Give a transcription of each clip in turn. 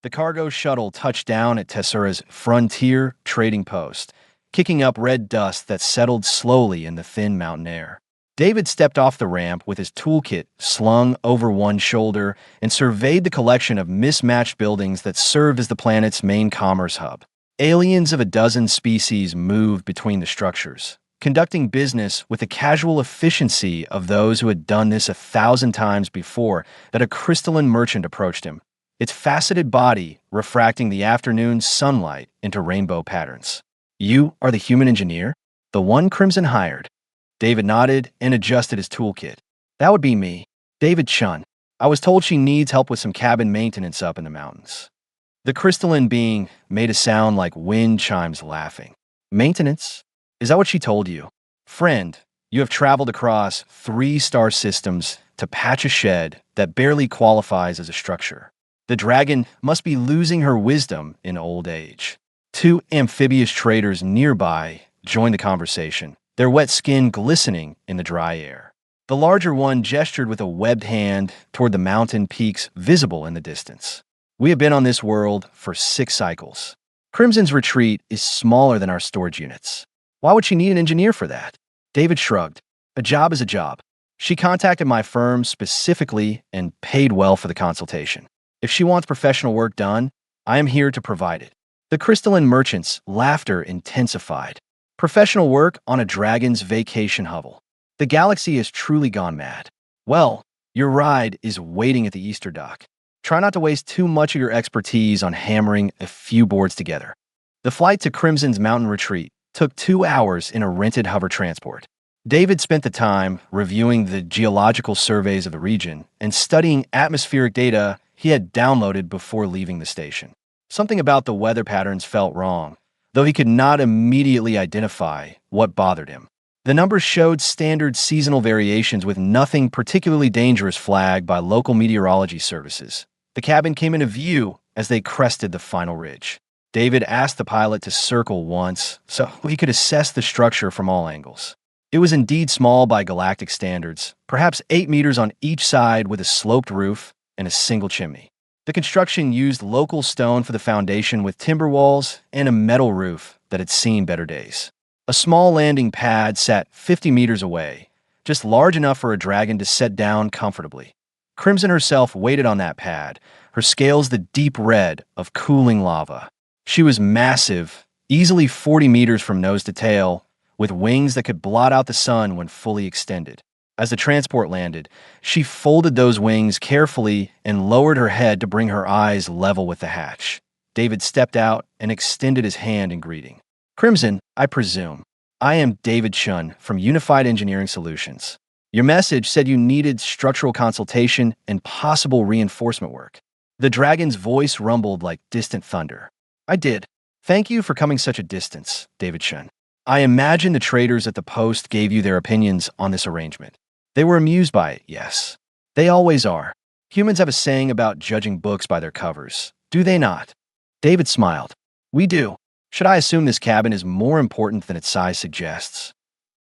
The cargo shuttle touched down at Tessura's frontier trading post, kicking up red dust that settled slowly in the thin mountain air. David stepped off the ramp with his toolkit slung over one shoulder and surveyed the collection of mismatched buildings that served as the planet's main commerce hub. Aliens of a dozen species moved between the structures, conducting business with the casual efficiency of those who had done this 1,000 times before that a crystalline merchant approached him, its faceted body refracting the afternoon sunlight into rainbow patterns. "You are the human engineer? The one Crimson hired?" David nodded and adjusted his toolkit. "That would be me, David Chun. I was told she needs help with some cabin maintenance up in the mountains." The crystalline being made a sound like wind chimes laughing. "Maintenance? Is that what she told you? Friend, you have traveled across 3-star systems to patch a shed that barely qualifies as a structure. The dragon must be losing her wisdom in old age." 2 amphibious traders nearby joined the conversation, their wet skin glistening in the dry air. The larger one gestured with a webbed hand toward the mountain peaks visible in the distance. "We have been on this world for 6 cycles. Crimson's retreat is smaller than our storage units. Why would she need an engineer for that?" David shrugged. "A job is a job. She contacted my firm specifically and paid well for the consultation. If she wants professional work done, I am here to provide it." The crystalline merchant's laughter intensified. "Professional work on a dragon's vacation hovel. The galaxy has truly gone mad. Well, your ride is waiting at the Easter dock. Try not to waste too much of your expertise on hammering a few boards together." The flight to Crimson's mountain retreat took 2 hours in a rented hover transport. David spent the time reviewing the geological surveys of the region and studying atmospheric data he had downloaded before leaving the station. Something about the weather patterns felt wrong, though he could not immediately identify what bothered him. The numbers showed standard seasonal variations with nothing particularly dangerous flagged by local meteorology services. The cabin came into view as they crested the final ridge. David asked the pilot to circle once so he could assess the structure from all angles. It was indeed small by galactic standards, perhaps 8 meters on each side with a sloped roof and a single chimney. The construction used local stone for the foundation with timber walls and a metal roof that had seen better days. A small landing pad sat 50 meters away, just large enough for a dragon to set down comfortably. Crimson herself waited on that pad, her scales the deep red of cooling lava. She was massive, easily 40 meters from nose to tail, with wings that could blot out the sun when fully extended. As the transport landed, she folded those wings carefully and lowered her head to bring her eyes level with the hatch. David stepped out and extended his hand in greeting. "Crimson, I presume. I am David Chun from Unified Engineering Solutions. Your message said you needed structural consultation and possible reinforcement work." The dragon's voice rumbled like distant thunder. "I did. Thank you for coming such a distance, David Chun. I imagine the traders at the post gave you their opinions on this arrangement. They were amused by it, yes. They always are. Humans have a saying about judging books by their covers, do they not?" David smiled. "We do. Should I assume this cabin is more important than its size suggests?"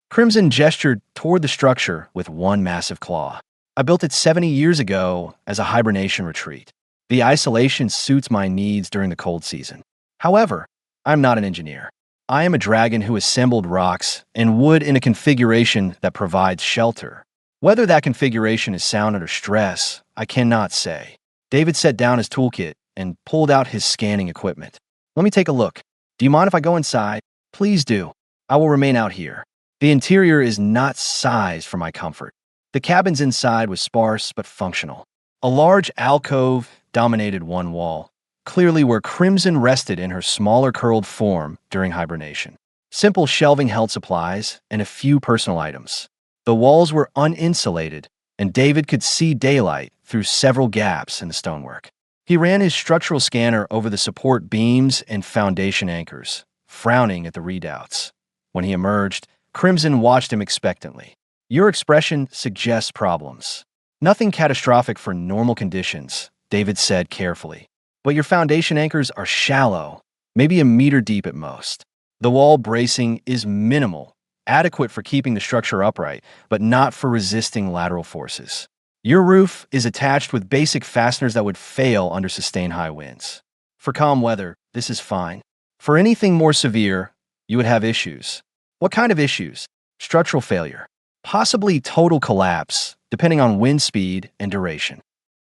Crimson gestured toward the structure with one massive claw. "I built it 70 years ago as a hibernation retreat. The isolation suits my needs during the cold season. However, I'm not an engineer. I am a dragon who assembled rocks and wood in a configuration that provides shelter. Whether that configuration is sound under stress, I cannot say." David set down his toolkit and pulled out his scanning equipment. "Let me take a look. Do you mind if I go inside?" "Please do. I will remain out here. The interior is not sized for my comfort." The cabin's inside was sparse but functional. A large alcove dominated one wall, clearly where Crimson rested in her smaller curled form during hibernation. Simple shelving held supplies and a few personal items. The walls were uninsulated, and David could see daylight through several gaps in the stonework. He ran his structural scanner over the support beams and foundation anchors, frowning at the readouts. When he emerged, Crimson watched him expectantly. "Your expression suggests problems. Nothing catastrophic for normal conditions," David said carefully. "But your foundation anchors are shallow, maybe a meter deep at most. The wall bracing is minimal, adequate for keeping the structure upright, but not for resisting lateral forces. Your roof is attached with basic fasteners that would fail under sustained high winds. For calm weather, this is fine. For anything more severe, you would have issues. What kind of issues? Structural failure. Possibly total collapse, depending on wind speed and duration.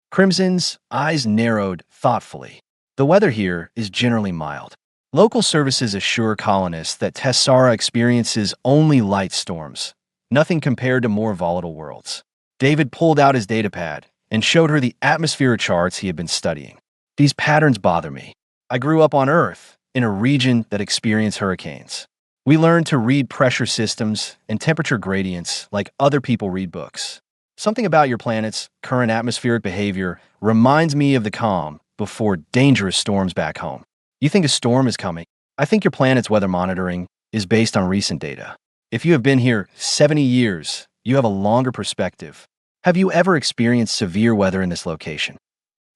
Crimson's eyes narrowed thoughtfully. The weather here is generally mild. Local services assure colonists that Tessara experiences only light storms, nothing compared to more volatile worlds. David pulled out his datapad and showed her the atmosphere charts he had been studying. These patterns bother me. I grew up on Earth, in a region that experienced hurricanes. We learned to read pressure systems and temperature gradients like other people read books. Something about your planet's current atmospheric behavior reminds me of the calm before dangerous storms back home. You think a storm is coming? I think your planet's weather monitoring is based on recent data. If you have been here 70 years, you have a longer perspective. Have you ever experienced severe weather in this location?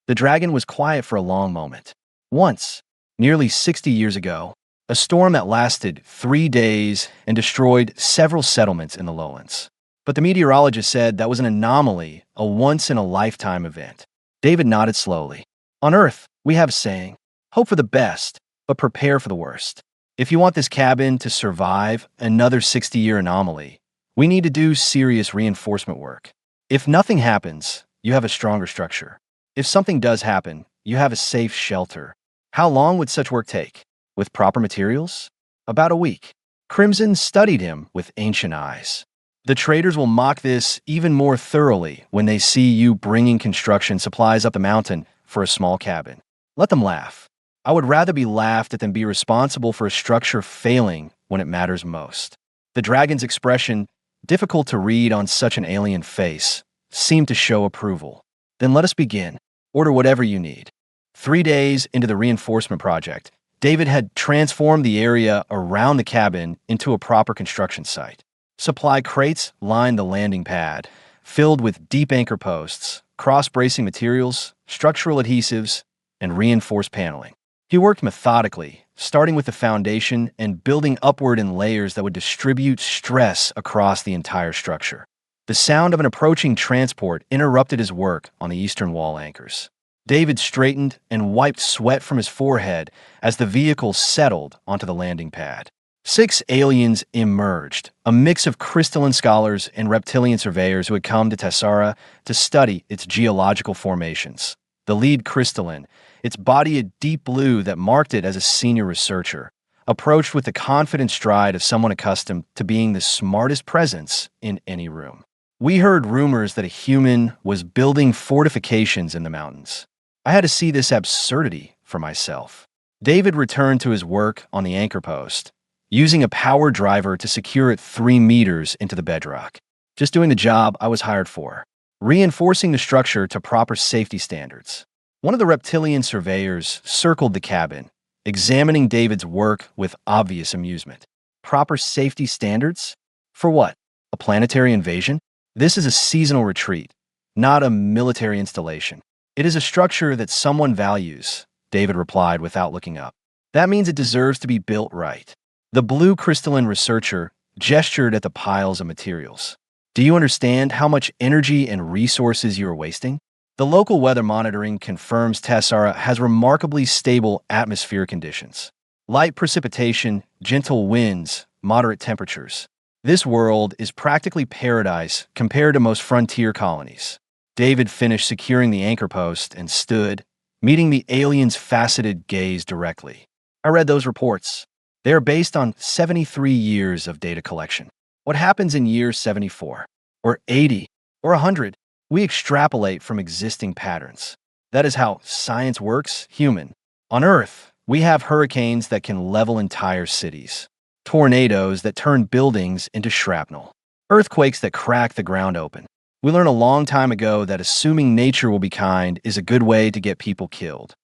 The dragon was quiet for a long moment. Once, nearly 60 years ago, a storm that lasted 3 days and destroyed several settlements in the lowlands. But the meteorologist said that was an anomaly, a once-in-a-lifetime event. David nodded slowly. On Earth, we have a saying, hope for the best, but prepare for the worst. If you want this cabin to survive another 60-year anomaly, we need to do serious reinforcement work. If nothing happens, you have a stronger structure. If something does happen, you have a safe shelter. How long would such work take? With proper materials? About a week. Crimson studied him with ancient eyes. The traders will mock this even more thoroughly when they see you bringing construction supplies up the mountain for a small cabin. Let them laugh. I would rather be laughed at than be responsible for a structure failing when it matters most. The dragon's expression, difficult to read on such an alien face, seemed to show approval. Then let us begin. Order whatever you need. 3 days into the reinforcement project, David had transformed the area around the cabin into a proper construction site. Supply crates lined the landing pad, filled with deep anchor posts, cross-bracing materials, structural adhesives, and reinforced paneling. He worked methodically, starting with the foundation and building upward in layers that would distribute stress across the entire structure. The sound of an approaching transport interrupted his work on the eastern wall anchors. David straightened and wiped sweat from his forehead as the vehicle settled onto the landing pad. 6 aliens emerged, a mix of crystalline scholars and reptilian surveyors who had come to Tessara to study its geological formations. The lead crystalline, its body a deep blue that marked it as a senior researcher, approached with the confident stride of someone accustomed to being the smartest presence in any room. We heard rumors that a human was building fortifications in the mountains. I had to see this absurdity for myself. David returned to his work on the anchor post, using a power driver to secure it 3 meters into the bedrock. Just doing the job I was hired for, reinforcing the structure to proper safety standards. One of the reptilian surveyors circled the cabin, examining David's work with obvious amusement. Proper safety standards? For what? A planetary invasion? This is a seasonal retreat, not a military installation. It is a structure that someone values, David replied without looking up. That means it deserves to be built right. The blue crystalline researcher gestured at the piles of materials. Do you understand how much energy and resources you are wasting? The local weather monitoring confirms Tessara has remarkably stable atmospheric conditions. Light precipitation, gentle winds, moderate temperatures. This world is practically paradise compared to most frontier colonies. David finished securing the anchor post and stood, meeting the alien's faceted gaze directly. I read those reports. They are based on 73 years of data collection. What happens in year 74, or 80, or 100? We extrapolate from existing patterns. That is how science works, human. On Earth, we have hurricanes that can level entire cities, tornadoes that turn buildings into shrapnel, earthquakes that crack the ground open. We learned a long time ago that assuming nature will be kind is a good way to get people killed.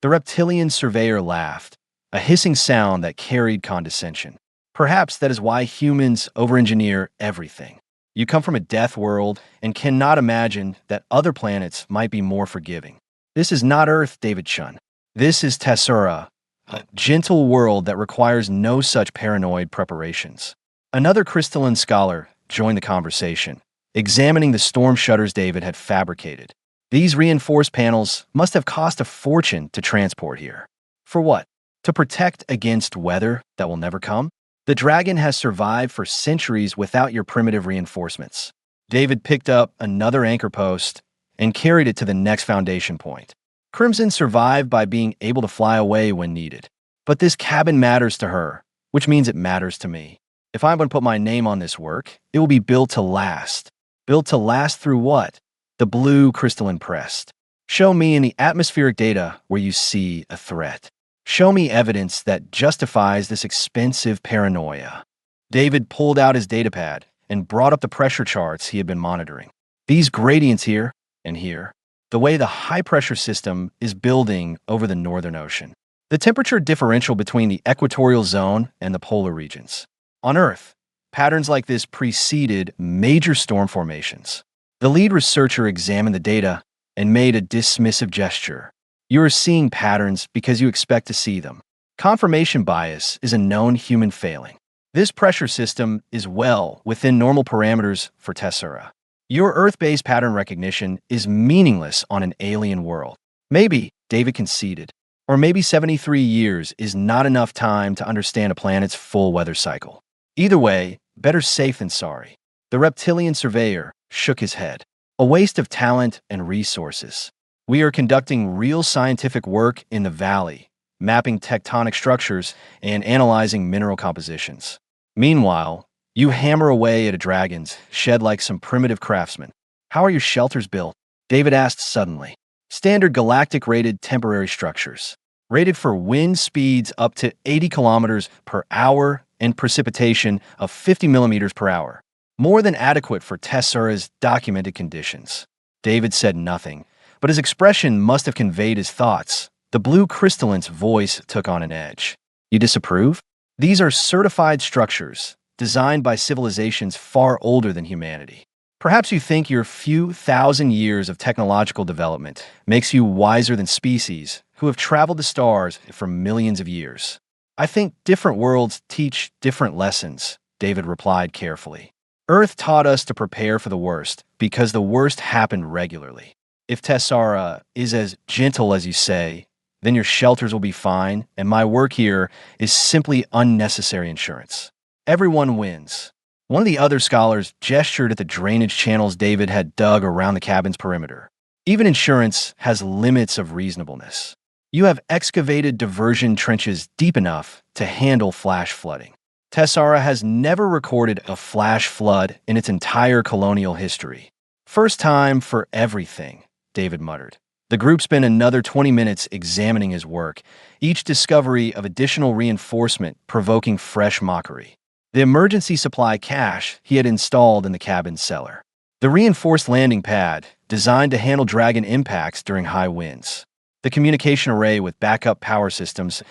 The reptilian surveyor laughed, a hissing sound that carried condescension. Perhaps that is why humans over-engineer everything. You come from a death world and cannot imagine that other planets might be more forgiving. This is not Earth, David Chun. This is Tessara, a gentle world that requires no such paranoid preparations. Another crystalline scholar joined the conversation, examining the storm shutters David had fabricated. These reinforced panels must have cost a fortune to transport here. For what? To protect against weather that will never come? The dragon has survived for centuries without your primitive reinforcements. David picked up another anchor post and carried it to the next foundation point. Crimson survived by being able to fly away when needed. But this cabin matters to her, which means it matters to me. If I'm going to put my name on this work, it will be built to last. Built to last through what? The blue crystalline pressed. Show me in the atmospheric data where you see a threat. Show me evidence that justifies this expensive paranoia. David pulled out his datapad and brought up the pressure charts he had been monitoring. These gradients here and here, the way the high-pressure system is building over the Northern Ocean. The temperature differential between the equatorial zone and the polar regions. On Earth, patterns like this preceded major storm formations. The lead researcher examined the data and made a dismissive gesture. You are seeing patterns because you expect to see them. Confirmation bias is a known human failing. This pressure system is well within normal parameters for Tessera. Your Earth-based pattern recognition is meaningless on an alien world. Maybe, David conceded, or maybe 73 years is not enough time to understand a planet's full weather cycle. Either way, better safe than sorry. The reptilian surveyor shook his head. A waste of talent and resources. We are conducting real scientific work in the valley, mapping tectonic structures and analyzing mineral compositions. Meanwhile, you hammer away at a dragon's shed like some primitive craftsman. How are your shelters built? David asked suddenly. Standard galactic-rated temporary structures, rated for wind speeds up to 80 kilometers per hour and precipitation of 50 millimeters per hour. More than adequate for Tessera's documented conditions. David said nothing, but his expression must have conveyed his thoughts. The blue crystalline's voice took on an edge. You disapprove? These are certified structures, designed by civilizations far older than humanity. Perhaps you think your few thousand years of technological development makes you wiser than species who have traveled the stars for millions of years. I think different worlds teach different lessons, David replied carefully. Earth taught us to prepare for the worst because the worst happened regularly. If Tessera is as gentle as you say, then your shelters will be fine, and my work here is simply unnecessary insurance. Everyone wins. One of the other scholars gestured at the drainage channels David had dug around the cabin's perimeter. Even insurance has limits of reasonableness. You have excavated diversion trenches deep enough to handle flash flooding. Tessera has never recorded a flash flood in its entire colonial history. First time for everything, David muttered. The group spent another 20 minutes examining his work, each discovery of additional reinforcement provoking fresh mockery. The emergency supply cache he had installed in the cabin's cellar. The reinforced landing pad, designed to handle dragon impacts during high winds. The communication array with backup power systems,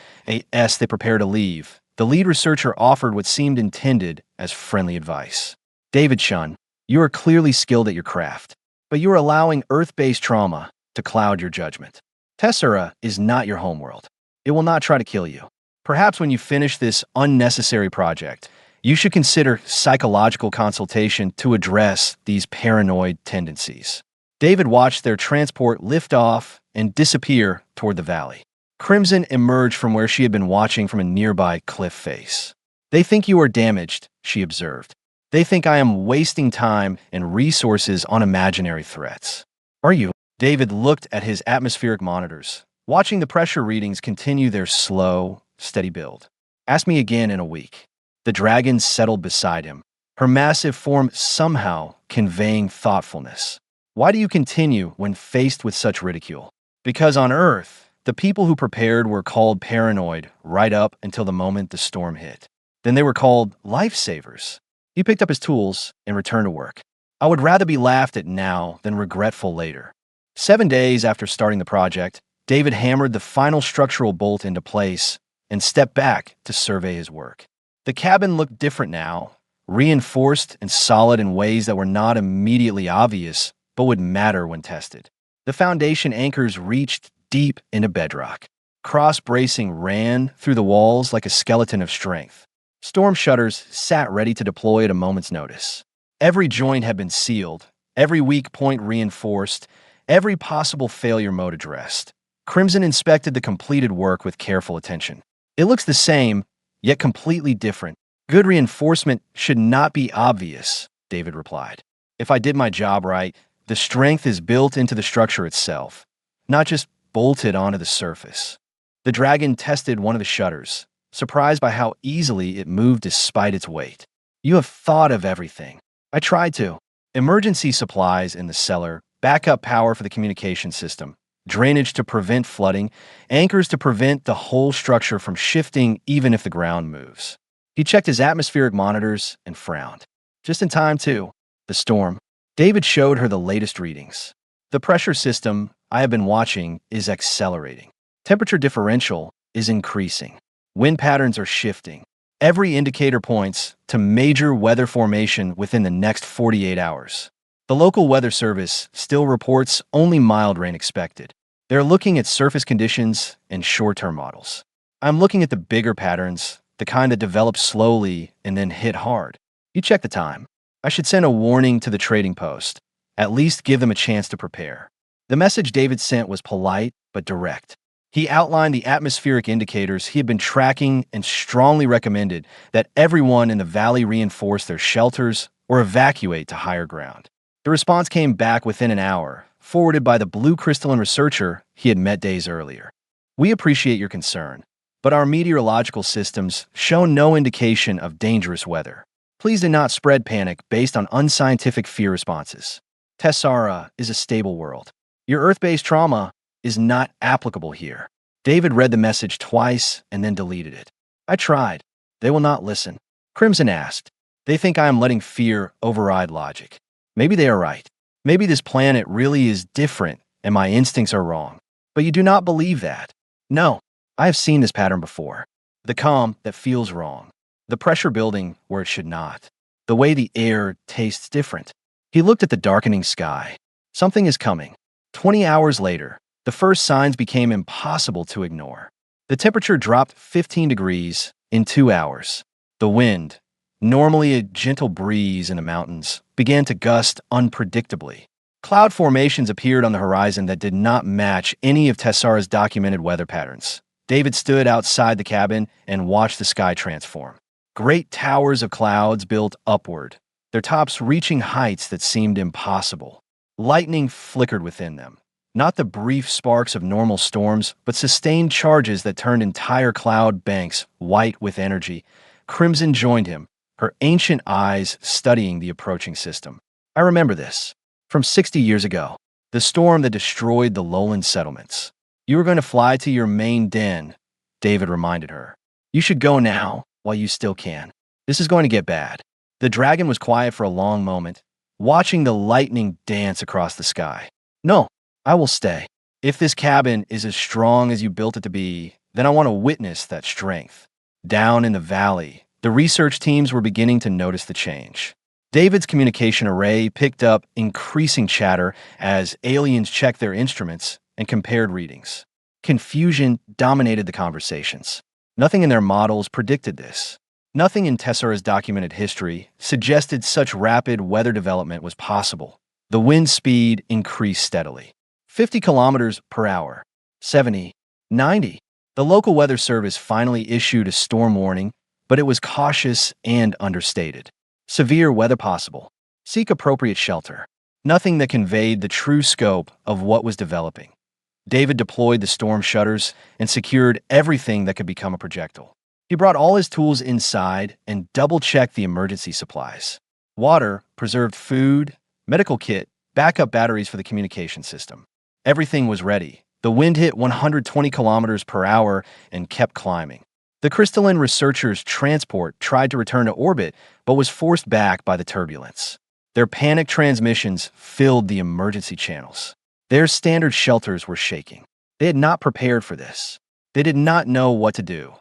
as they prepare to leave. The lead researcher offered what seemed intended as friendly advice. David Shun, you are clearly skilled at your craft, but you are allowing Earth-based trauma to cloud your judgment. Tessera is not your homeworld. It will not try to kill you. Perhaps when you finish this unnecessary project, you should consider psychological consultation to address these paranoid tendencies. David watched their transport lift off and disappear toward the valley. Crimson emerged from where she had been watching from a nearby cliff face. They think you are damaged, she observed. They think I am wasting time and resources on imaginary threats. Are you? David looked at his atmospheric monitors, watching the pressure readings continue their slow, steady build. Ask me again in a week. The dragon settled beside him, her massive form somehow conveying thoughtfulness. Why do you continue when faced with such ridicule? Because on Earth, the people who prepared were called paranoid right up until the moment the storm hit. Then they were called lifesavers. He picked up his tools and returned to work. I would rather be laughed at now than regretful later. 7 days after starting the project, David hammered the final structural bolt into place and stepped back to survey his work. The cabin looked different now, reinforced and solid in ways that were not immediately obvious but would matter when tested. The foundation anchors reached deep into bedrock. Cross-bracing ran through the walls like a skeleton of strength. Storm shutters sat ready to deploy at a moment's notice. Every joint had been sealed, every weak point reinforced, every possible failure mode addressed. Crimson inspected the completed work with careful attention. It looks the same, yet completely different. Good reinforcement should not be obvious, David replied. If I did my job right, the strength is built into the structure itself, not just bolted onto the surface. The dragon tested one of the shutters, surprised by how easily it moved despite its weight. You have thought of everything. I tried to. Emergency supplies in the cellar, backup power for the communication system, drainage to prevent flooding, anchors to prevent the whole structure from shifting even if the ground moves. He checked his atmospheric monitors and frowned. Just in time, too. The storm. David showed her the latest readings. The pressure system I have been watching is accelerating. Temperature differential is increasing. Wind patterns are shifting. Every indicator points to major weather formation within the next 48 hours. The local weather service still reports only mild rain expected. They're looking at surface conditions and short-term models. I'm looking at the bigger patterns, the kind that develop slowly and then hit hard. You check the time. I should send a warning to the trading post. At least give them a chance to prepare. The message David sent was polite but direct. He outlined the atmospheric indicators he had been tracking and strongly recommended that everyone in the valley reinforce their shelters or evacuate to higher ground. The response came back within an hour, forwarded by the blue crystalline researcher he had met days earlier. We appreciate your concern, but our meteorological systems show no indication of dangerous weather. Please do not spread panic based on unscientific fear responses. Tessara is a stable world. Your Earth-based trauma is not applicable here. David read the message twice and then deleted it. I tried. They will not listen. Crimson asked. They think I am letting fear override logic. Maybe they are right. Maybe this planet really is different and my instincts are wrong. But you do not believe that. No, I have seen this pattern before. The calm that feels wrong. The pressure building where it should not. The way the air tastes different. He looked at the darkening sky. Something is coming. 20 hours later, the first signs became impossible to ignore. The temperature dropped 15 degrees in 2 hours. The wind, normally a gentle breeze in the mountains, began to gust unpredictably. Cloud formations appeared on the horizon that did not match any of Tessara's documented weather patterns. David stood outside the cabin and watched the sky transform. Great towers of clouds built upward, their tops reaching heights that seemed impossible. Lightning flickered within them. Not the brief sparks of normal storms, but sustained charges that turned entire cloud banks white with energy. Crimson joined him, her ancient eyes studying the approaching system. I remember this. From 60 years ago, the storm that destroyed the lowland settlements. You were going to fly to your main den, David reminded her. You should go now, while you still can. This is going to get bad. The dragon was quiet for a long moment, watching the lightning dance across the sky. No, I will stay. If this cabin is as strong as you built it to be, then I want to witness that strength. Down in the valley, the research teams were beginning to notice the change. David's communication array picked up increasing chatter as aliens checked their instruments and compared readings. Confusion dominated the conversations. Nothing in their models predicted this. Nothing in Tessara's documented history suggested such rapid weather development was possible. The wind speed increased steadily. 50 kilometers per hour, 70, 90. The local weather service finally issued a storm warning, but it was cautious and understated. Severe weather possible. Seek appropriate shelter. Nothing that conveyed the true scope of what was developing. David deployed the storm shutters and secured everything that could become a projectile. He brought all his tools inside and double-checked the emergency supplies. Water, preserved food, medical kit, backup batteries for the communication system. Everything was ready. The wind hit 120 kilometers per hour and kept climbing. The crystalline researchers' transport tried to return to orbit, but was forced back by the turbulence. Their panicked transmissions filled the emergency channels. Their standard shelters were shaking. They had not prepared for this. They did not know what to do.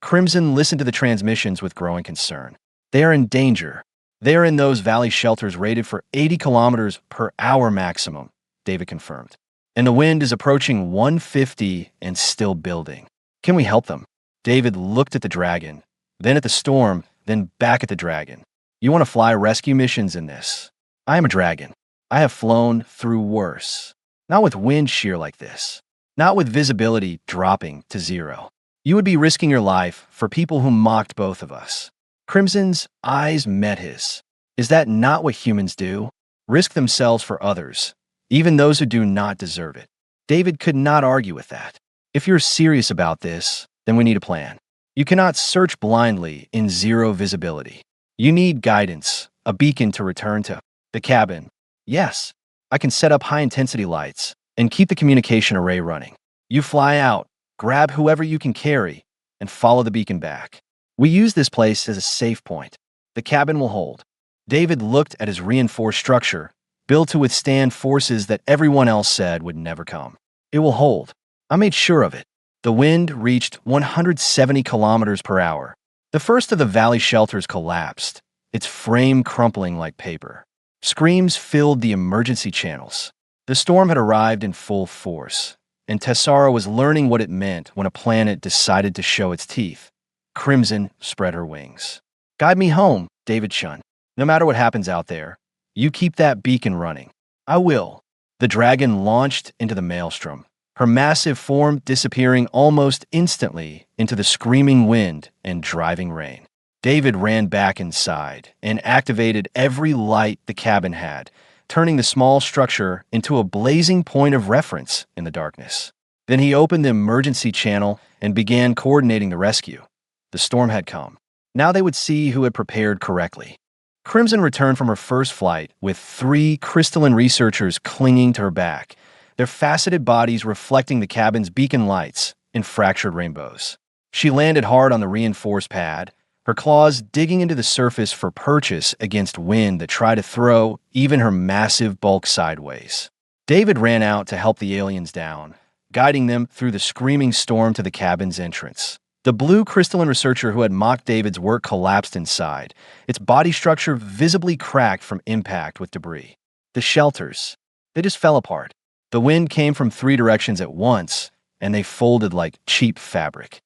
Crimson listened to the transmissions with growing concern. They are in danger. They are in those valley shelters rated for 80 kilometers per hour maximum, David confirmed. And the wind is approaching 150 and still building. Can we help them? David looked at the dragon, then at the storm, then back at the dragon. You want to fly rescue missions in this? I am a dragon. I have flown through worse. Not with wind shear like this. Not with visibility dropping to zero. You would be risking your life for people who mocked both of us. Crimson's eyes met his. Is that not what humans do? Risk themselves for others, even those who do not deserve it. David could not argue with that. If you're serious about this, then we need a plan. You cannot search blindly in zero visibility. You need guidance, a beacon to return to. The cabin. Yes, I can set up high-intensity lights and keep the communication array running. You fly out, grab whoever you can carry, and follow the beacon back. We use this place as a safe point. The cabin will hold. David looked at his reinforced structure, built to withstand forces that everyone else said would never come. It will hold. I made sure of it. The wind reached 170 kilometers per hour. The first of the valley shelters collapsed, its frame crumpling like paper. Screams filled the emergency channels. The storm had arrived in full force, and Tessara was learning what it meant when a planet decided to show its teeth. Crimson spread her wings. Guide me home, David Shun. No matter what happens out there, you keep that beacon running. I will. The dragon launched into the maelstrom, her massive form disappearing almost instantly into the screaming wind and driving rain. David ran back inside and activated every light the cabin had, turning the small structure into a blazing point of reference in the darkness. Then he opened the emergency channel and began coordinating the rescue. The storm had come. Now they would see who had prepared correctly. Crimson returned from her first flight with 3 crystalline researchers clinging to her back, their faceted bodies reflecting the cabin's beacon lights in fractured rainbows. She landed hard on the reinforced pad, her claws digging into the surface for purchase against wind that tried to throw even her massive bulk sideways. David ran out to help the aliens down, guiding them through the screaming storm to the cabin's entrance. The blue crystalline researcher who had mocked David's work collapsed inside, its body structure visibly cracked from impact with debris. The shelters, they just fell apart. The wind came from 3 directions at once, and they folded like cheap fabric.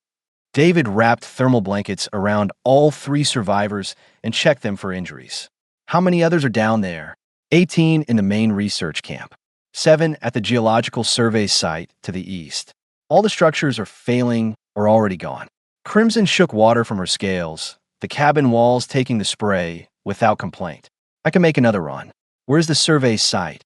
David wrapped thermal blankets around all 3 survivors and checked them for injuries. How many others are down there? 18 in the main research camp. 7 at the geological survey site to the east. All the structures are failing or already gone. Crimson shook water from her scales, the cabin walls taking the spray without complaint. I can make another run. Where's the survey site?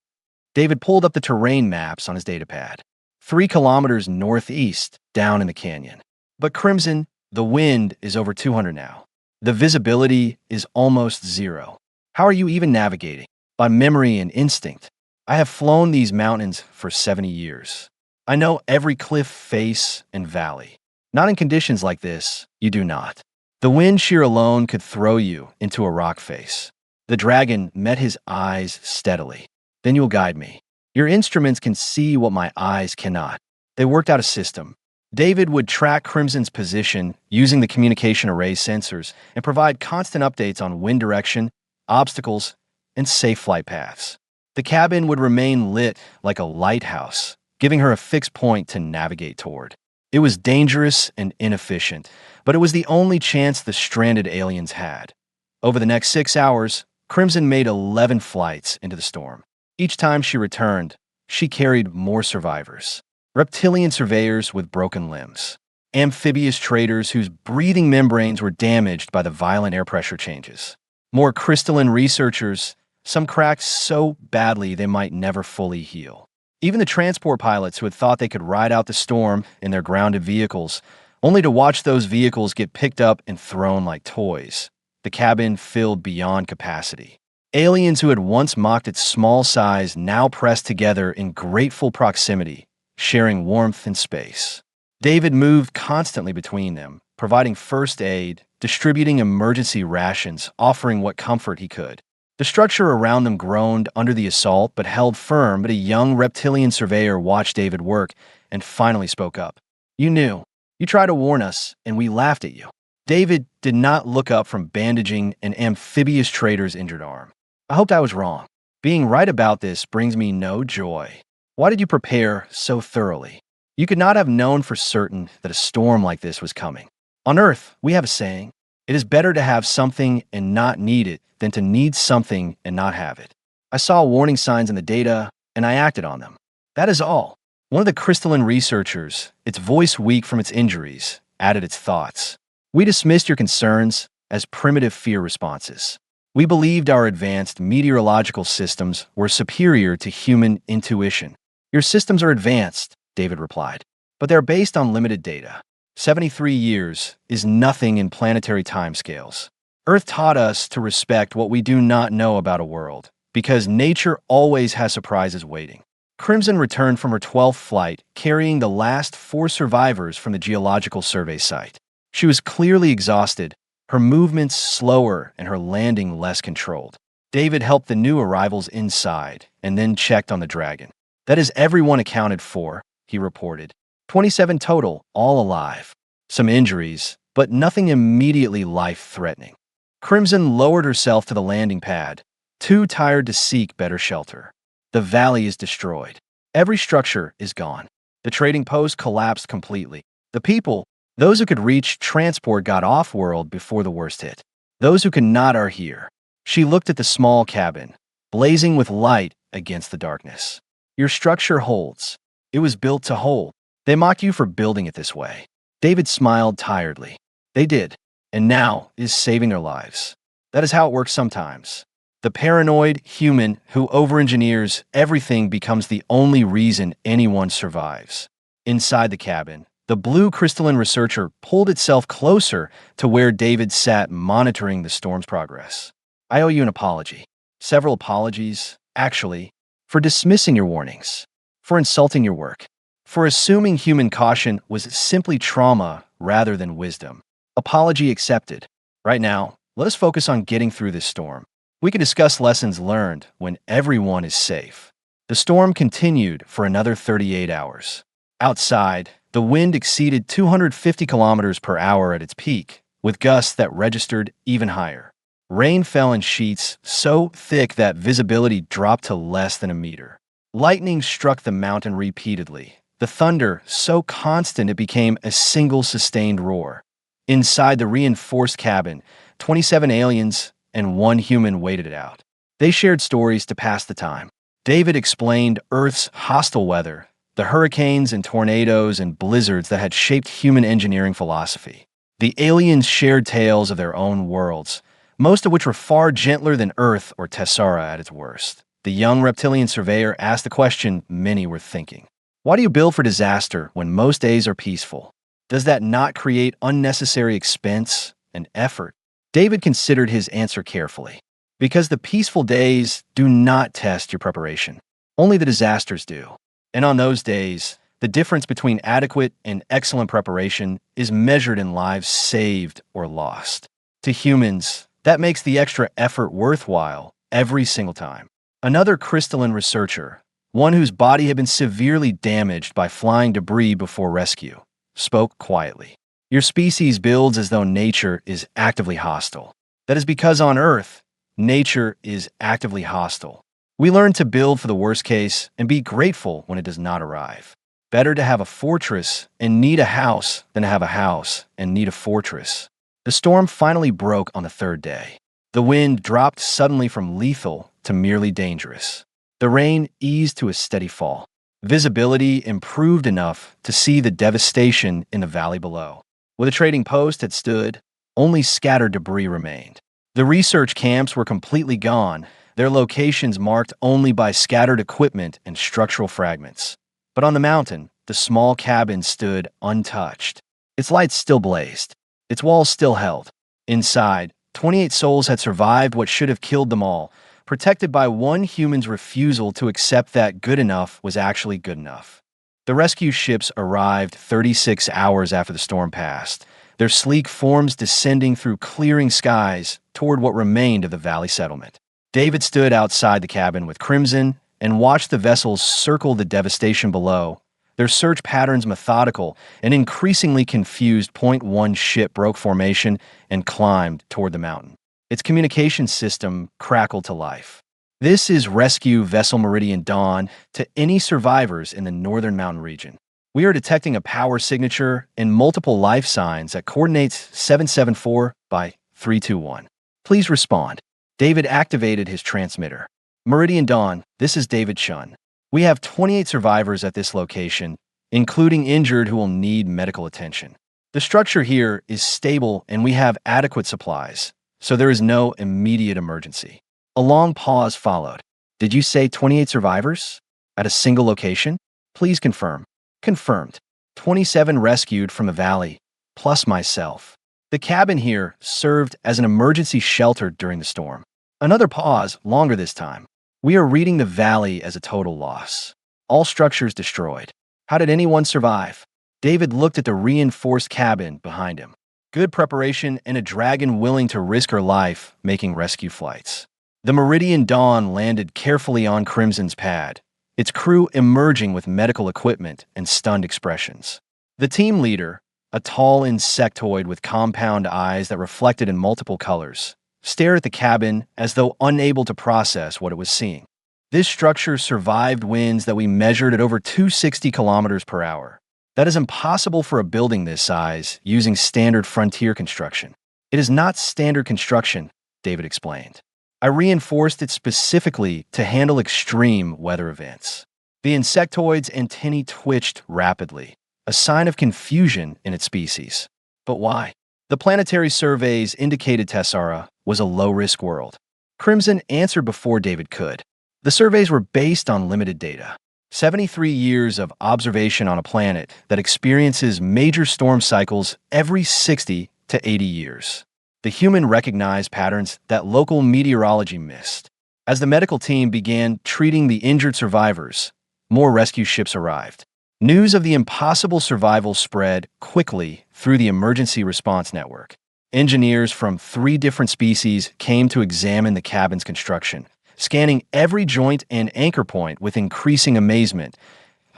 David pulled up the terrain maps on his datapad. 3 kilometers northeast, down in the canyon. But Crimson, the wind is over 200 now. The visibility is almost 0. How are you even navigating? By memory and instinct. I have flown these mountains for 70 years. I know every cliff face and valley. Not in conditions like this, you do not. The wind shear alone could throw you into a rock face. The dragon met his eyes steadily. Then you'll guide me. Your instruments can see what my eyes cannot. They worked out a system. David would track Crimson's position using the communication array sensors and provide constant updates on wind direction, obstacles, and safe flight paths. The cabin would remain lit like a lighthouse, giving her a fixed point to navigate toward. It was dangerous and inefficient, but it was the only chance the stranded aliens had. Over the next 6 hours, Crimson made 11 flights into the storm. Each time she returned, she carried more survivors. Reptilian surveyors with broken limbs. Amphibious traders whose breathing membranes were damaged by the violent air pressure changes. More crystalline researchers, some cracked so badly they might never fully heal. Even the transport pilots who had thought they could ride out the storm in their grounded vehicles, only to watch those vehicles get picked up and thrown like toys. The cabin filled beyond capacity. Aliens who had once mocked its small size now pressed together in grateful proximity, sharing warmth and space. David moved constantly between them, providing first aid, distributing emergency rations, offering what comfort he could. The structure around them groaned under the assault but held firm, but a young reptilian surveyor watched David work and finally spoke up. You knew. You tried to warn us, and we laughed at you. David did not look up from bandaging an amphibious trader's injured arm. I hoped I was wrong. Being right about this brings me no joy. Why did you prepare so thoroughly? You could not have known for certain that a storm like this was coming. On Earth, we have a saying, It is better to have something and not need it than to need something and not have it. I saw warning signs in the data, and I acted on them. That is all. One of the crystalline researchers, its voice weak from its injuries, added its thoughts. We dismissed your concerns as primitive fear responses. We believed our advanced meteorological systems were superior to human intuition. Your systems are advanced, David replied, but they're based on limited data. 73 years is nothing in planetary timescales. Earth taught us to respect what we do not know about a world, because nature always has surprises waiting. Crimson returned from her 12th flight, carrying the last 4 survivors from the Geological Survey site. She was clearly exhausted, her movements slower and her landing less controlled. David helped the new arrivals inside and then checked on the Dragon. That is everyone accounted for, he reported. 27 total, all alive. Some injuries, but nothing immediately life-threatening. Crimson lowered herself to the landing pad, too tired to seek better shelter. The valley is destroyed. Every structure is gone. The trading post collapsed completely. The people, those who could reach transport, got off-world before the worst hit. Those who could not are here. She looked at the small cabin, blazing with light against the darkness. Your structure holds. It was built to hold. They mock you for building it this way. David smiled tiredly. They did, and now is saving their lives. That is how it works sometimes. The paranoid human who over-engineers everything becomes the only reason anyone survives. Inside the cabin, the blue crystalline researcher pulled itself closer to where David sat monitoring the storm's progress. I owe you an apology. Several apologies, actually, for dismissing your warnings, for insulting your work, for assuming human caution was simply trauma rather than wisdom. Apology accepted. Right now, let us focus on getting through this storm. We can discuss lessons learned when everyone is safe. The storm continued for another 38 hours. Outside, the wind exceeded 250 kilometers per hour at its peak, with gusts that registered even higher. Rain fell in sheets so thick that visibility dropped to less than a meter. Lightning struck the mountain repeatedly, the thunder so constant it became a single sustained roar. Inside the reinforced cabin, 27 aliens and 1 human waited it out. They shared stories to pass the time. David explained Earth's hostile weather, the hurricanes and tornadoes and blizzards that had shaped human engineering philosophy. The aliens shared tales of their own worlds, most of which were far gentler than Earth or Tessera at its worst. The young reptilian surveyor asked the question many were thinking. Why do you build for disaster when most days are peaceful? Does that not create unnecessary expense and effort? David considered his answer carefully. Because the peaceful days do not test your preparation. Only the disasters do. And on those days, the difference between adequate and excellent preparation is measured in lives saved or lost. To humans, that makes the extra effort worthwhile every single time. Another crystalline researcher, one whose body had been severely damaged by flying debris before rescue, spoke quietly. Your species builds as though nature is actively hostile. That is because on Earth, nature is actively hostile. We learn to build for the worst case and be grateful when it does not arrive. Better to have a fortress and need a house than to have a house and need a fortress. The storm finally broke on the 3rd day. The wind dropped suddenly from lethal to merely dangerous. The rain eased to a steady fall. Visibility improved enough to see the devastation in the valley below. Where the trading post had stood, only scattered debris remained. The research camps were completely gone, their locations marked only by scattered equipment and structural fragments. But on the mountain, the small cabin stood untouched. Its lights still blazed. Its walls still held. Inside, 28 souls had survived what should have killed them all, protected by 1 human's refusal to accept that good enough was actually good enough. The rescue ships arrived 36 hours after the storm passed, their sleek forms descending through clearing skies toward what remained of the valley settlement. David stood outside the cabin with Crimson and watched the vessels circle the devastation below. Their search patterns methodical, an increasingly confused Point 1 ship broke formation and climbed toward the mountain. Its communication system crackled to life. This is Rescue Vessel Meridian Dawn to any survivors in the northern mountain region. We are detecting a power signature and multiple life signs at coordinates 774 by 321. Please respond. David activated his transmitter. Meridian Dawn, this is David Chun. We have 28 survivors at this location, including injured who will need medical attention. The structure here is stable and we have adequate supplies, so there is no immediate emergency. A long pause followed. Did you say 28 survivors? At a single location? Please confirm. Confirmed. 27 rescued from a valley, plus myself. The cabin here served as an emergency shelter during the storm. Another pause, longer this time. We are reading the valley as a total loss. All structures destroyed. How did anyone survive? David looked at the reinforced cabin behind him. Good preparation and a dragon willing to risk her life making rescue flights. The Meridian Dawn landed carefully on Crimson's pad, its crew emerging with medical equipment and stunned expressions. The team leader, a tall insectoid with compound eyes that reflected in multiple colors, stared at the cabin as though unable to process what it was seeing. This structure survived winds that we measured at over 260 kilometers per hour. That is impossible for a building this size using standard frontier construction. It is not standard construction, David explained. I reinforced it specifically to handle extreme weather events. The insectoid's antennae twitched rapidly, a sign of confusion in its species. But why? The planetary surveys indicated Tessara was a low-risk world. Crimson answered before David could. The surveys were based on limited data. 73 years of observation on a planet that experiences major storm cycles every 60 to 80 years. The human recognized patterns that local meteorology missed. As the medical team began treating the injured survivors, more rescue ships arrived. News of the impossible survival spread quickly through the emergency response network. Engineers from 3 different species came to examine the cabin's construction, scanning every joint and anchor point with increasing amazement.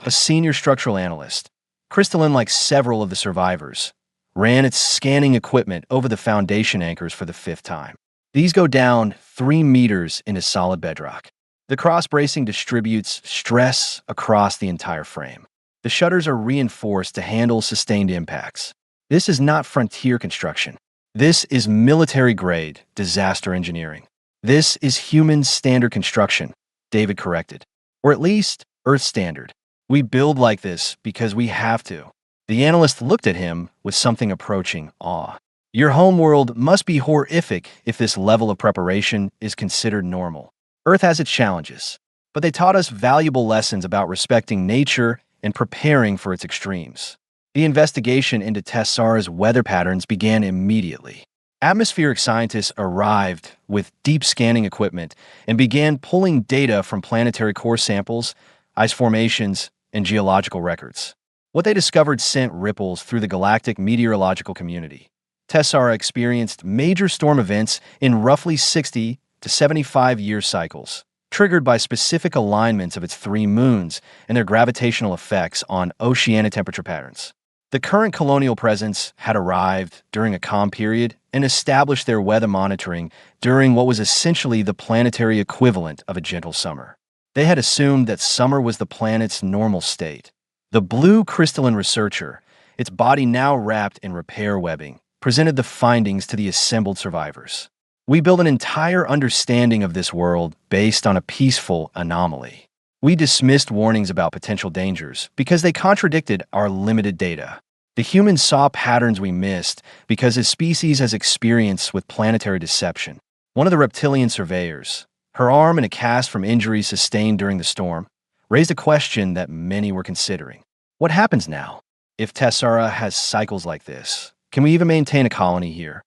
A senior structural analyst, crystalline like several of the survivors, ran its scanning equipment over the foundation anchors for the 5th time. These go down 3 meters into solid bedrock. The cross-bracing distributes stress across the entire frame. The shutters are reinforced to handle sustained impacts. This is not frontier construction. This is military-grade disaster engineering. This is human standard construction, David corrected. Or at least, Earth standard. We build like this because we have to. The analyst looked at him with something approaching awe. Your homeworld must be horrific if this level of preparation is considered normal. Earth has its challenges, but they taught us valuable lessons about respecting nature and preparing for its extremes. The investigation into Tessara's weather patterns began immediately. Atmospheric scientists arrived with deep scanning equipment and began pulling data from planetary core samples, ice formations, and geological records. What they discovered sent ripples through the galactic meteorological community. Tessara experienced major storm events in roughly 60 to 75-year cycles, triggered by specific alignments of its 3 moons and their gravitational effects on oceanic temperature patterns. The current colonial presence had arrived during a calm period and established their weather monitoring during what was essentially the planetary equivalent of a gentle summer. They had assumed that summer was the planet's normal state. The blue crystalline researcher, its body now wrapped in repair webbing, presented the findings to the assembled survivors. We built an entire understanding of this world based on a peaceful anomaly. We dismissed warnings about potential dangers because they contradicted our limited data. The humans saw patterns we missed because his species has experience with planetary deception. One of the reptilian surveyors, her arm in a cast from injuries sustained during the storm, raised a question that many were considering. What happens now? If Tessara has cycles like this, can we even maintain a colony here?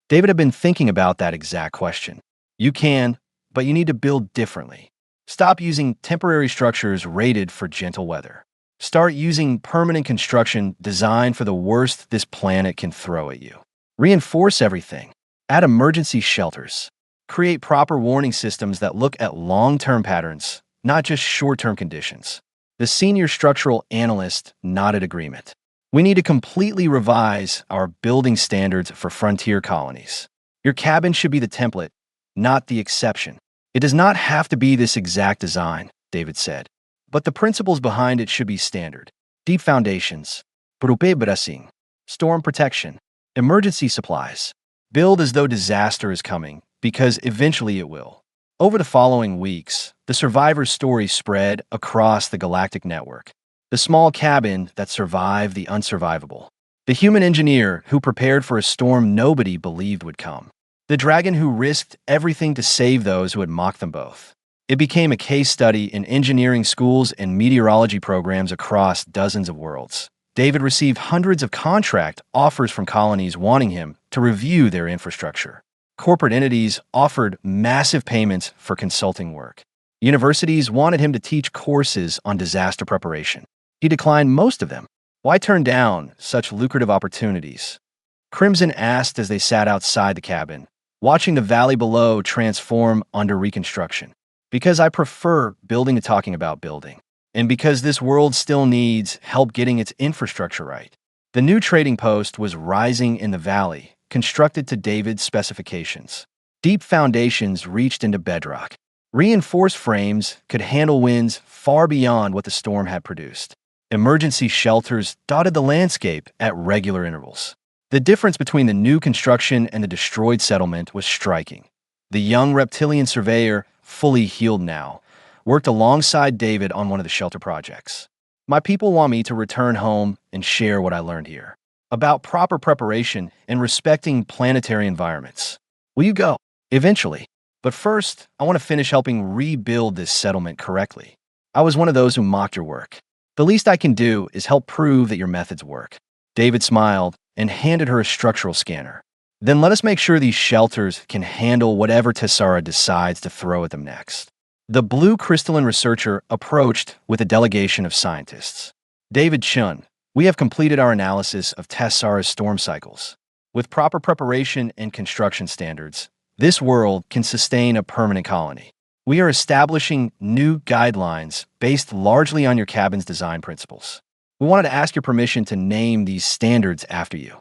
David had been thinking about that exact question. You can, but you need to build differently. Stop using temporary structures rated for gentle weather. Start using permanent construction designed for the worst this planet can throw at you. Reinforce everything. Add emergency shelters. Create proper warning systems that look at long-term patterns, not just short-term conditions. The senior structural analyst nodded agreement. We need to completely revise our building standards for frontier colonies. Your cabin should be the template, not the exception. It does not have to be this exact design, David said, but the principles behind it should be standard. Deep foundations, storm protection, emergency supplies, Build as though disaster is coming, because eventually it will. Over the following weeks, the survivor's story spread across the galactic network. The small cabin that survived the unsurvivable. The human engineer who prepared for a storm nobody believed would come. The dragon who risked everything to save those who had mocked them both. It became a case study in engineering schools and meteorology programs across dozens of worlds. David received hundreds of contract offers from colonies wanting him to review their infrastructure. Corporate entities offered massive payments for consulting work. Universities wanted him to teach courses on disaster preparation. He declined most of them. Why turn down such lucrative opportunities? Crimson asked as they sat outside the cabin, watching the valley below transform under reconstruction. Because I prefer building to talking about building. And because this world still needs help getting its infrastructure right. The new trading post was rising in the valley, constructed to David's specifications. Deep foundations reached into bedrock. Reinforced frames could handle winds far beyond what the storm had produced. Emergency shelters dotted the landscape at regular intervals. The difference between the new construction and the destroyed settlement was striking. The young reptilian surveyor, fully healed now, worked alongside David on one of the shelter projects. My people want me to return home and share what I learned here about proper preparation and respecting planetary environments. Will you go? Eventually. But first, I want to finish helping rebuild this settlement correctly. I was one of those who mocked your work. The least I can do is help prove that your methods work. David smiled and handed her a structural scanner. Then let us make sure these shelters can handle whatever Tessara decides to throw at them next. The blue crystalline researcher approached with a delegation of scientists. David Chun, we have completed our analysis of Tessara's storm cycles. With proper preparation and construction standards, this world can sustain a permanent colony. We are establishing new guidelines based largely on your cabin's design principles. We wanted to ask your permission to name these standards after you.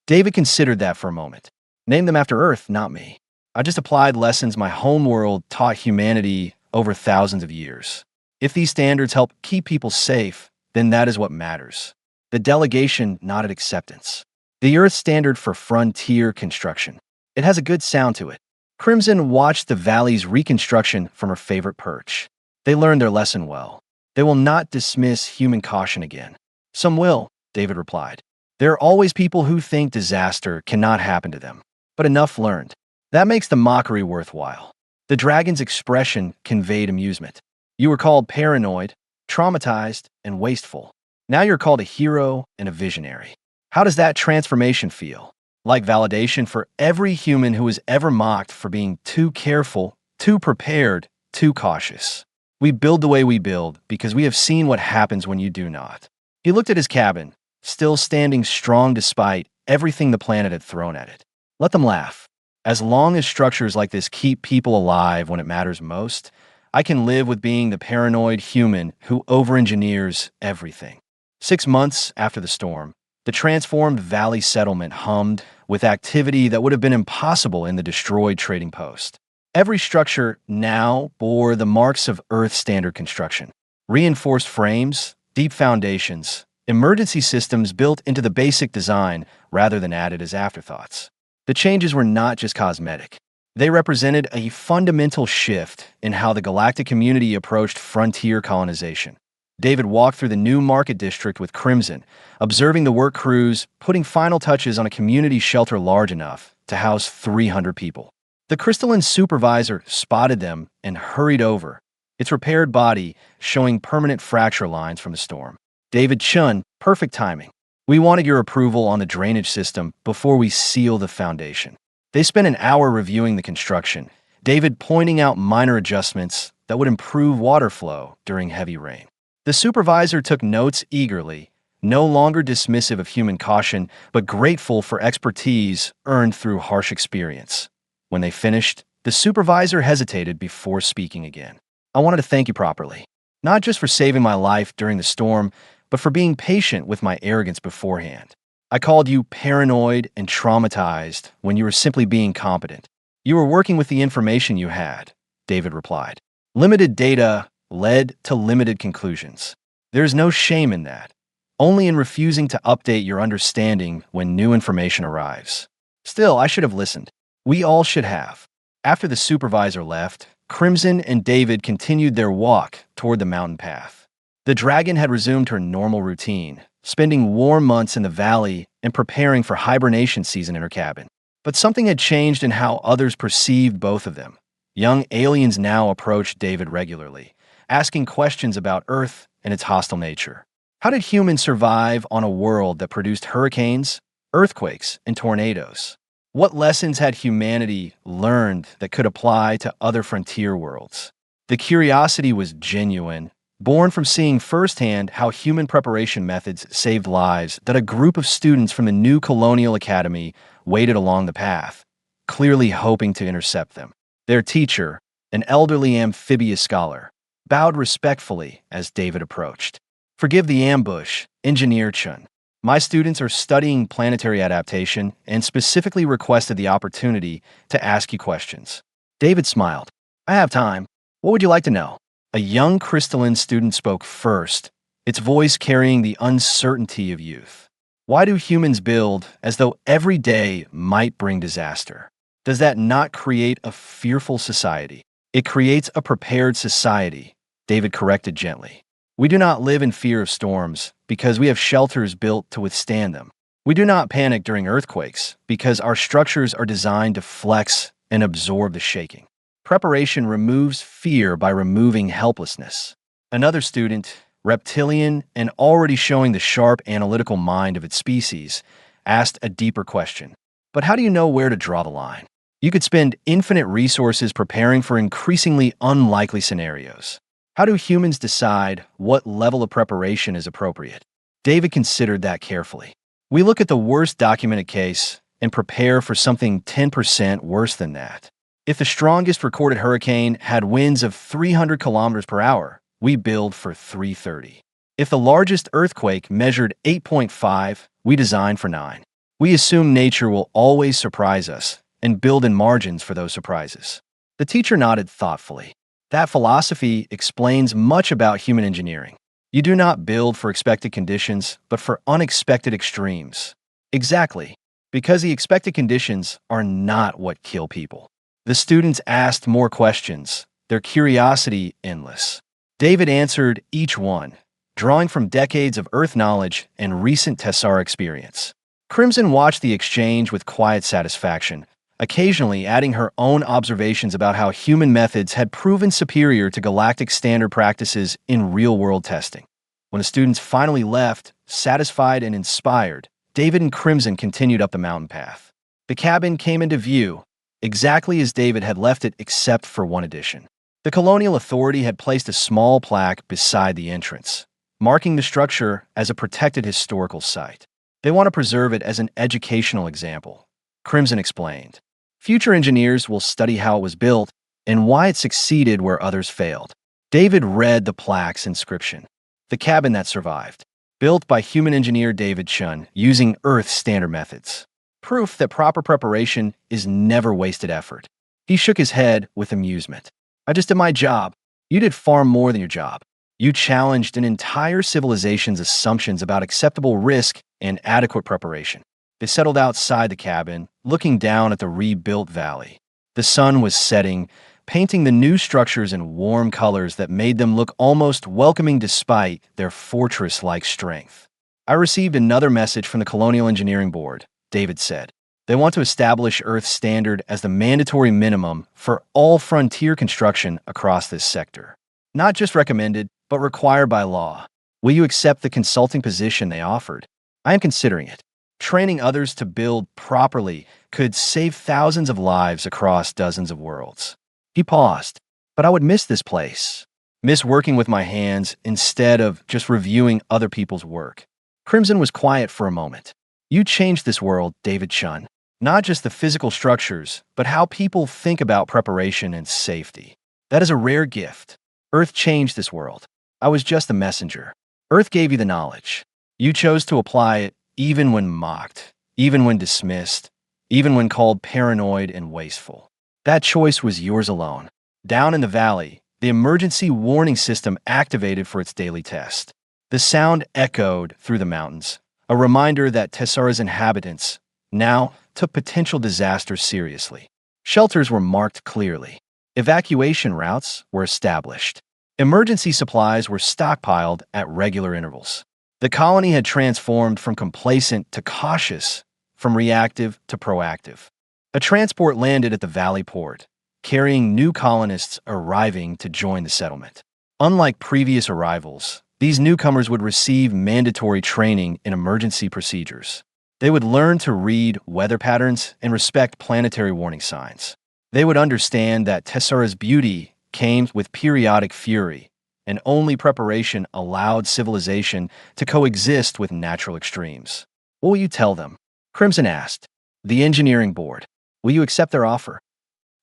David considered that for a moment. Name them after Earth, not me. I just applied lessons my home world taught humanity over thousands of years. If these standards help keep people safe, then that is what matters. The delegation nodded acceptance. The Earth standard for frontier construction. It has a good sound to it. Crimson watched the valley's reconstruction from her favorite perch. They learned their lesson well. They will not dismiss human caution again. Some will, David replied. There are always people who think disaster cannot happen to them. But enough learned. That makes the mockery worthwhile. The dragon's expression conveyed amusement. You were called paranoid, traumatized, and wasteful. Now you're called a hero and a visionary. How does that transformation feel? Like validation for every human who was ever mocked for being too careful, too prepared, too cautious. We build the way we build because we have seen what happens when you do not. He looked at his cabin, still standing strong despite everything the planet had thrown at it. Let them laugh. As long as structures like this keep people alive when it matters most, I can live with being the paranoid human who over-engineers everything. 6 months after the storm, the transformed valley settlement hummed with activity that would have been impossible in the destroyed trading post. Every structure now bore the marks of Earth standard construction. Reinforced frames, deep foundations, emergency systems built into the basic design rather than added as afterthoughts. The changes were not just cosmetic. They represented a fundamental shift in how the galactic community approached frontier colonization. David walked through the new market district with Crimson, observing the work crews putting final touches on a community shelter large enough to house 300 people. The crystalline supervisor spotted them and hurried over, its repaired body showing permanent fracture lines from the storm. David Chun, perfect timing. We wanted your approval on the drainage system before we seal the foundation. They spent an hour reviewing the construction, David pointing out minor adjustments that would improve water flow during heavy rain. The supervisor took notes eagerly, no longer dismissive of human caution, but grateful for expertise earned through harsh experience. When they finished, the supervisor hesitated before speaking again. I wanted to thank you properly, not just for saving my life during the storm, but for being patient with my arrogance beforehand. I called you paranoid and traumatized when you were simply being competent. You were working with the information you had, David replied. Limited data led to limited conclusions. There's no shame in that, only in refusing to update your understanding when new information arrives. Still, I should have listened. We all should have. After the supervisor left, Crimson and David continued their walk toward the mountain path. The dragon had resumed her normal routine, spending warm months in the valley and preparing for hibernation season in her cabin. But something had changed in how others perceived both of them. Young aliens now approached David regularly, asking questions about Earth and its hostile nature. How did humans survive on a world that produced hurricanes, earthquakes, and tornadoes? What lessons had humanity learned that could apply to other frontier worlds? The curiosity was genuine, born from seeing firsthand how human preparation methods saved lives that a group of students from the New Colonial Academy waited along the path, clearly hoping to intercept them. Their teacher, an elderly amphibious scholar, bowed respectfully as David approached. "Forgive the ambush, Engineer Chun. My students are studying planetary adaptation and specifically requested the opportunity to ask you questions." David smiled. "I have time. What would you like to know?" A young crystalline student spoke first, its voice carrying the uncertainty of youth. "Why do humans build as though every day might bring disaster? Does that not create a fearful society?" "It creates a prepared society," David corrected gently. "We do not live in fear of storms because we have shelters built to withstand them. We do not panic during earthquakes because our structures are designed to flex and absorb the shaking. Preparation removes fear by removing helplessness." Another student, reptilian and already showing the sharp analytical mind of its species, asked a deeper question. "But how do you know where to draw the line? You could spend infinite resources preparing for increasingly unlikely scenarios. How do humans decide what level of preparation is appropriate?" David considered that carefully. "We look at the worst documented case and prepare for something 10% worse than that. If the strongest recorded hurricane had winds of 300 kilometers per hour, we build for 330. If the largest earthquake measured 8.5, we design for 9. We assume nature will always surprise us and build in margins for those surprises." The teacher nodded thoughtfully. "That philosophy explains much about human engineering. You do not build for expected conditions, but for unexpected extremes." "Exactly, because the expected conditions are not what kill people." The students asked more questions, their curiosity endless. David answered each one, drawing from decades of Earth knowledge and recent Tessara experience. Crimson watched the exchange with quiet satisfaction, occasionally adding her own observations about how human methods had proven superior to galactic standard practices in real-world testing. When the students finally left, satisfied and inspired, David and Crimson continued up the mountain path. The cabin came into view, exactly as David had left it except for one addition. The Colonial Authority had placed a small plaque beside the entrance, marking the structure as a protected historical site. "They want to preserve it as an educational example," Crimson explained. "Future engineers will study how it was built and why it succeeded where others failed." David read the plaque's inscription. "The cabin that survived. Built by human engineer David Chun using Earth standard methods. Proof that proper preparation is never wasted effort." He shook his head with amusement. "I just did my job. You did far more than your job. You challenged an entire civilization's assumptions about acceptable risk and adequate preparation." They settled outside the cabin, looking down at the rebuilt valley. The sun was setting, painting the new structures in warm colors that made them look almost welcoming despite their fortress-like strength. "I received another message from the Colonial Engineering Board," David said. "They want to establish Earth standard as the mandatory minimum for all frontier construction across this sector. Not just recommended, but required by law. Will you accept the consulting position they offered?" "I am considering it. Training others to build properly could save thousands of lives across dozens of worlds." He paused. "But I would miss this place. Miss working with my hands instead of just reviewing other people's work." Crimson was quiet for a moment. "You changed this world, David Chun. Not just the physical structures, but how people think about preparation and safety. That is a rare gift. Earth changed this world. I was just a messenger. Earth gave you the knowledge. You chose to apply it even when mocked, even when dismissed, even when called paranoid and wasteful. That choice was yours alone." Down in the valley, the emergency warning system activated for its daily test. The sound echoed through the mountains, a reminder that Tessara's inhabitants, now took potential disasters seriously. Shelters were marked clearly. Evacuation routes were established. Emergency supplies were stockpiled at regular intervals. The colony had transformed from complacent to cautious, from reactive to proactive. A transport landed at the Valley Port, carrying new colonists arriving to join the settlement. Unlike previous arrivals, these newcomers would receive mandatory training in emergency procedures. They would learn to read weather patterns and respect planetary warning signs. They would understand that Tessera's beauty came with periodic fury, and only preparation allowed civilization to coexist with natural extremes. What will you tell them? Crimson asked. The engineering board. Will you accept their offer?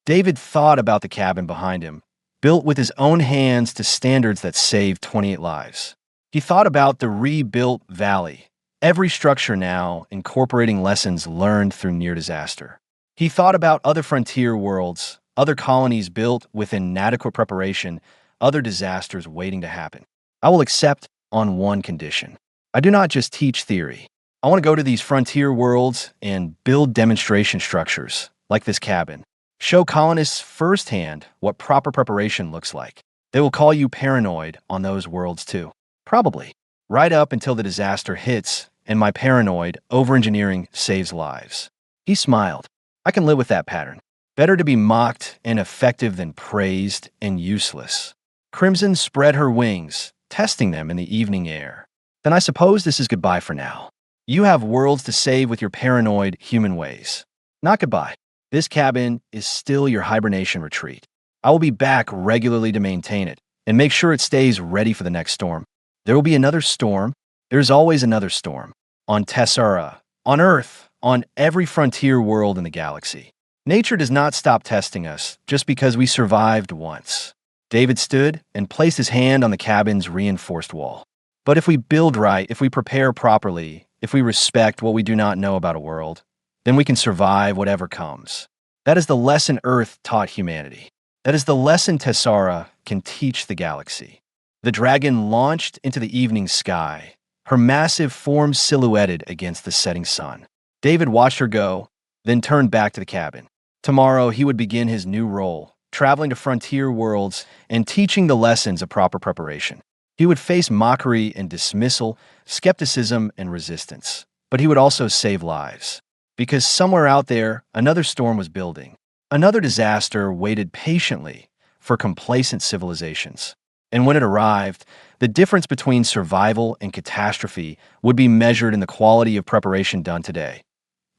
David thought about the cabin behind him, built with his own hands to standards that saved 28 lives. He thought about the rebuilt valley, every structure now incorporating lessons learned through near disaster. He thought about other frontier worlds, other colonies built with inadequate preparation, other disasters waiting to happen. I will accept on one condition. I do not just teach theory. I want to go to these frontier worlds and build demonstration structures, like this cabin. Show colonists firsthand what proper preparation looks like. They will call you paranoid on those worlds too. Probably. Right up until the disaster hits and my paranoid over-engineering saves lives. He smiled. I can live with that pattern. Better to be mocked and effective than praised and useless. Crimson spread her wings, testing them in the evening air. Then I suppose this is goodbye for now. You have worlds to save with your paranoid human ways. Not goodbye. This cabin is still your hibernation retreat. I will be back regularly to maintain it and make sure it stays ready for the next storm. There will be another storm. There's always another storm. On Tessera, on Earth, on every frontier world in the galaxy. Nature does not stop testing us just because we survived once. David stood and placed his hand on the cabin's reinforced wall. But if we build right, if we prepare properly, if we respect what we do not know about a world, then we can survive whatever comes. That is the lesson Earth taught humanity. That is the lesson Tessera can teach the galaxy. The dragon launched into the evening sky, her massive form silhouetted against the setting sun. David watched her go, then turned back to the cabin. Tomorrow he would begin his new role, traveling to frontier worlds and teaching the lessons of proper preparation. He would face mockery and dismissal, skepticism and resistance, but he would also save lives. Because somewhere out there, another storm was building. Another disaster waited patiently for complacent civilizations. And when it arrived, the difference between survival and catastrophe would be measured in the quality of preparation done today.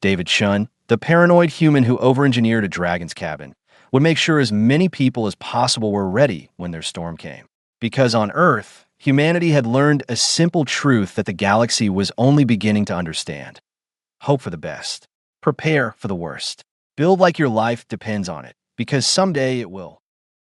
David Shun, the paranoid human who over-engineered a dragon's cabin, would make sure as many people as possible were ready when their storm came. Because on Earth, humanity had learned a simple truth that the galaxy was only beginning to understand. Hope for the best. Prepare for the worst. Build like your life depends on it, because someday it will.